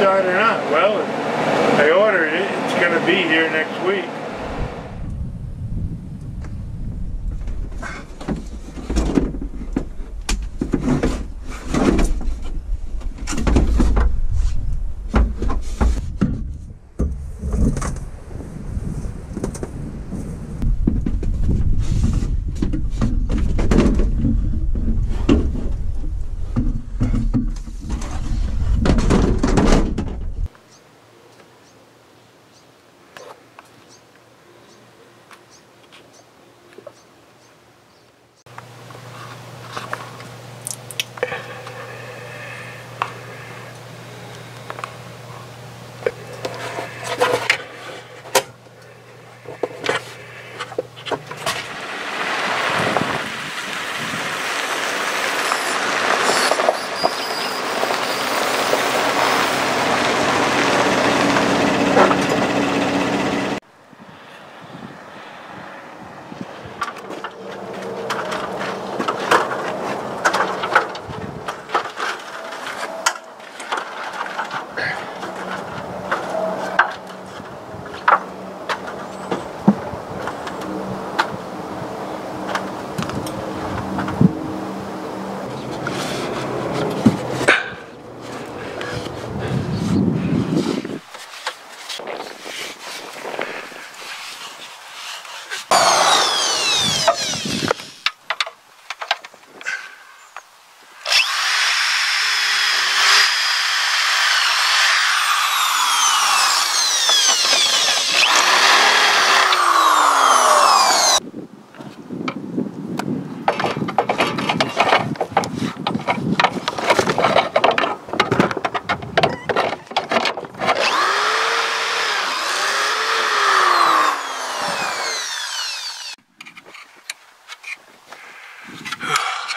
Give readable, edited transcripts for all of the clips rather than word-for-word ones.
EasyStart or not? Well, I ordered it. It's going to be here next week.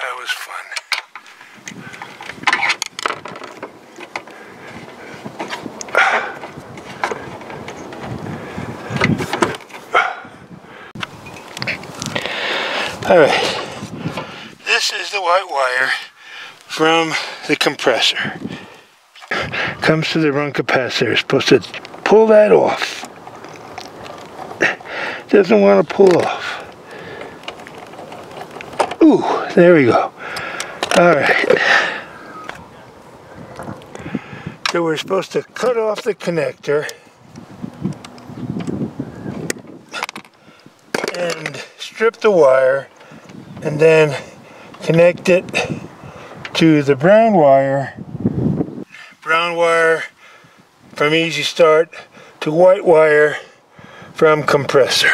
That was fun. Alright, this is the white wire from the compressor. Comes to the run capacitor. It's supposed to pull that off. Doesn't want to pull off. Ooh, there we go. Alright. So we're supposed to cut off the connector and strip the wire and then connect it to the brown wire from EasyStart to white wire from compressor.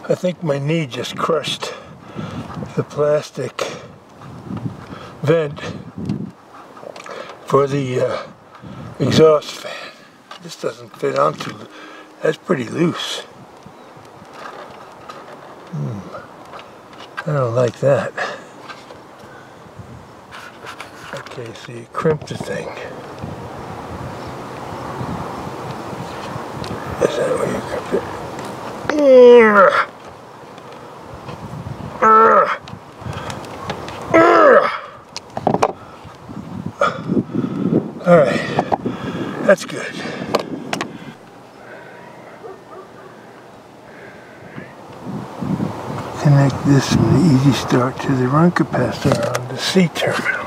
I think my knee just crushed the plastic vent for the exhaust fan. This doesn't fit onto, that's pretty loose. I don't like that. Okay, so you crimp the thing. Is that where you crimp it? Alright, that's good. Connect this from the EasyStart to the run capacitor on the C terminal.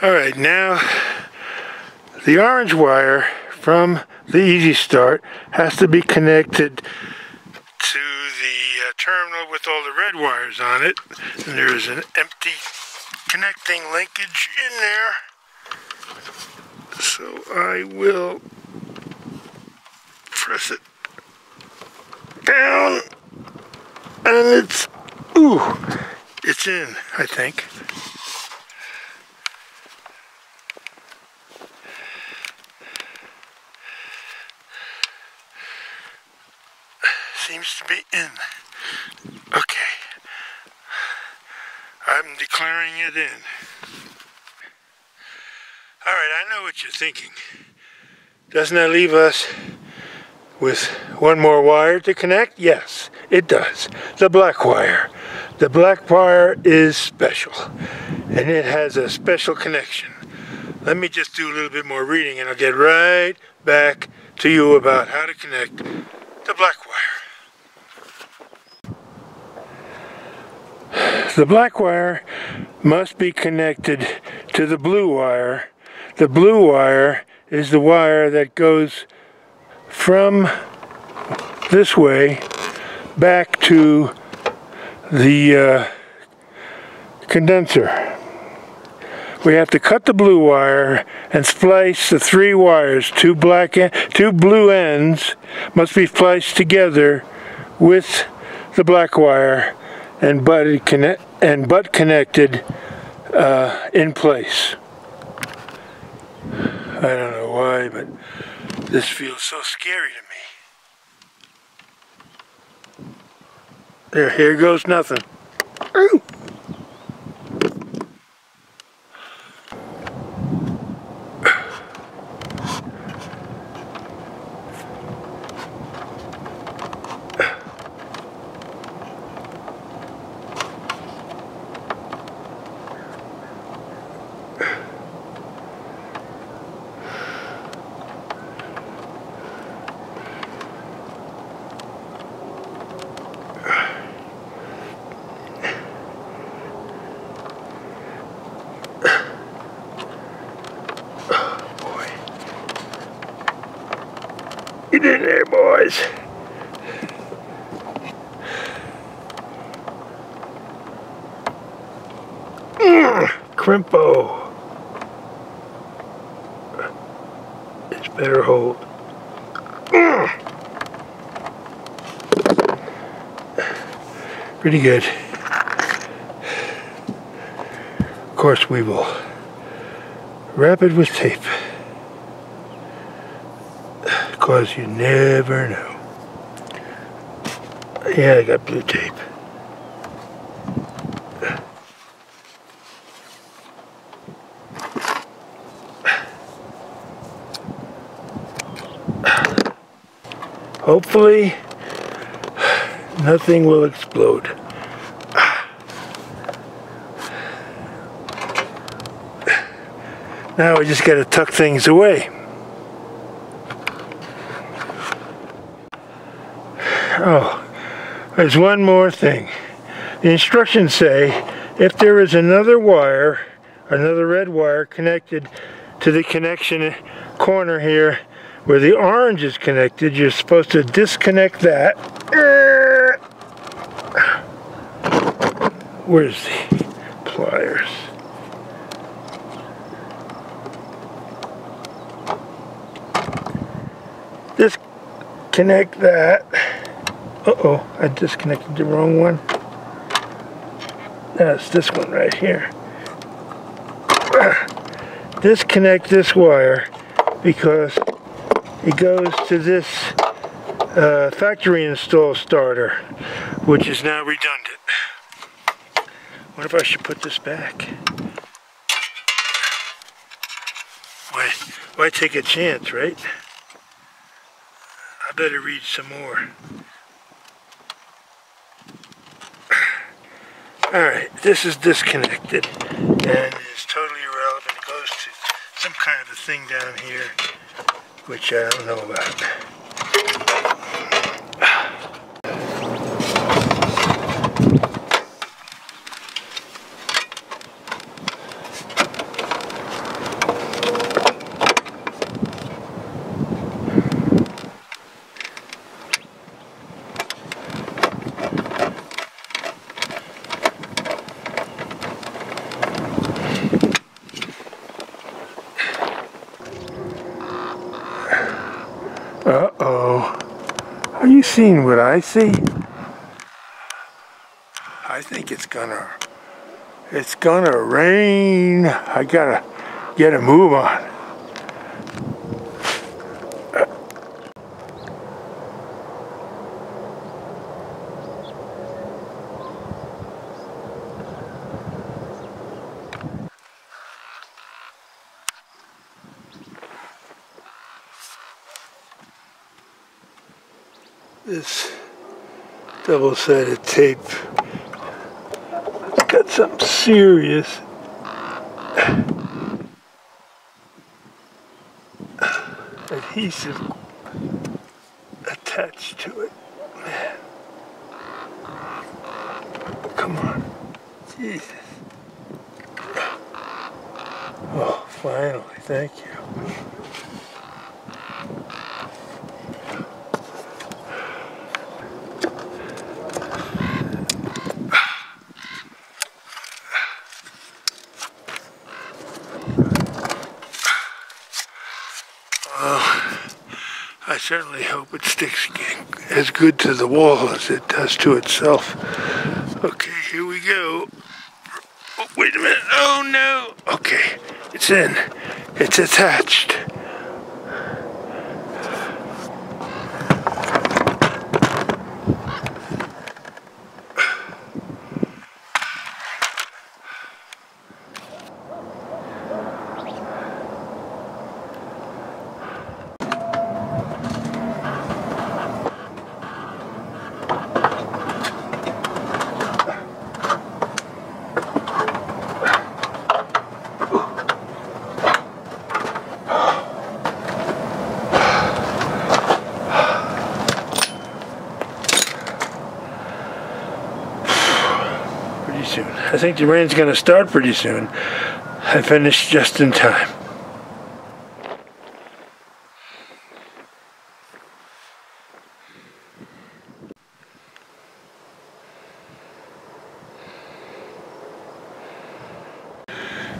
Alright, now the orange wire from the EasyStart has to be connected to the terminal with all the red wires on it, and there is an empty connecting linkage in there. So I will press it down, and it's Ooh, it's in, I think. Seems to be in. Okay. I'm declaring it in. Alright, I know what you're thinking. Doesn't that leave us with one more wire to connect? Yes, it does. The black wire. The black wire is special, and it has a special connection. Let me just do a little bit more reading, and I'll get right back to you about how to connect the black wire. The black wire must be connected to the blue wire. The blue wire is the wire that goes from this way back to the condenser. We have to cut the blue wire and splice the three wires. Two blue ends must be spliced together with the black wire and butt connected in place. I don't know why, but this feels so scary to me. There, here goes nothing. Ooh. Get in there, boys. Crimpo. It's better hold. Pretty good. Of course we will wrap it with tape, because you never know. Yeah, I got blue tape. Hopefully, nothing will explode. Now we just got to tuck things away. Oh, there's one more thing. The instructions say if there is another wire, another red wire connected to the connection corner here where the orange is connected, you're supposed to disconnect that. Where's the pliers? Disconnect that. Uh-oh, I disconnected the wrong one. That's this one right here. Disconnect this wire because it goes to this factory install starter, which is now redundant. What if I should put this back? Why take a chance, right? I better read some more. Alright, this is disconnected and is totally irrelevant. It goes to some kind of a thing down here, which I don't know about. Uh-oh. Are you seeing what I see? I think it's gonna rain. I gotta get a move on. This double-sided tape got something serious adhesive attached to it. Man. Come on. Jesus. Oh, finally, thank you. I certainly hope it sticks as good to the wall as it does to itself. Okay, here we go. Oh, wait a minute. Oh no. Okay, it's in. It's attached. Soon. I think the rain's going to start pretty soon. I finished just in time.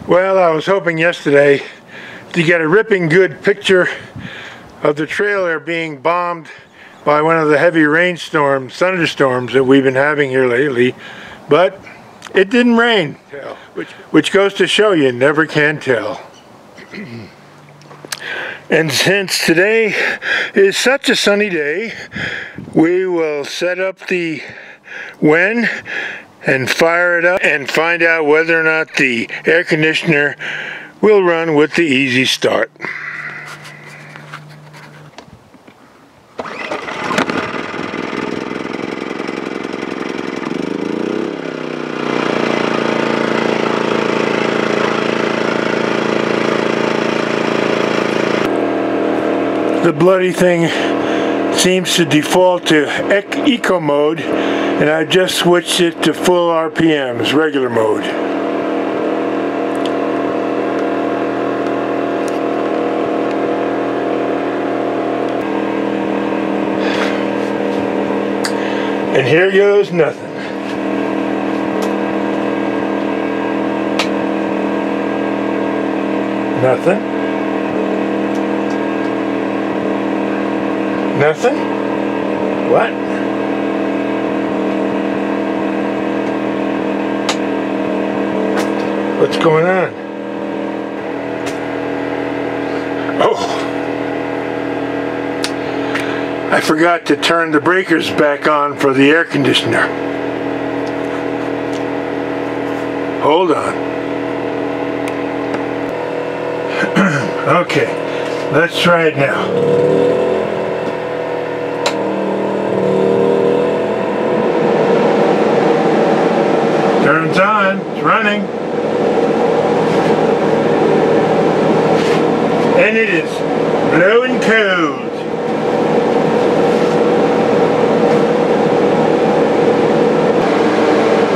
Well, I was hoping yesterday to get a ripping good picture of the trailer being bombed by one of the heavy rainstorms, thunderstorms that we've been having here lately, but it didn't rain, which goes to show you never can tell. And since today is such a sunny day, we will set up the Wen and fire it up and find out whether or not the air conditioner will run with the EasyStart. The bloody thing seems to default to eco mode, and I just switched it to full RPMs, regular mode. And here goes nothing. Nothing. Nothing? What? What's going on? Oh! I forgot to turn the breakers back on for the air conditioner. Hold on. Okay, let's try it now. Turns on, it's running. And it is blowing cold.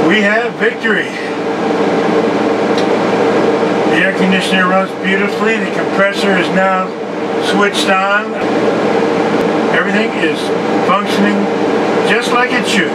We have victory. The air conditioner runs beautifully. The compressor is now switched on. Everything is functioning just like it should.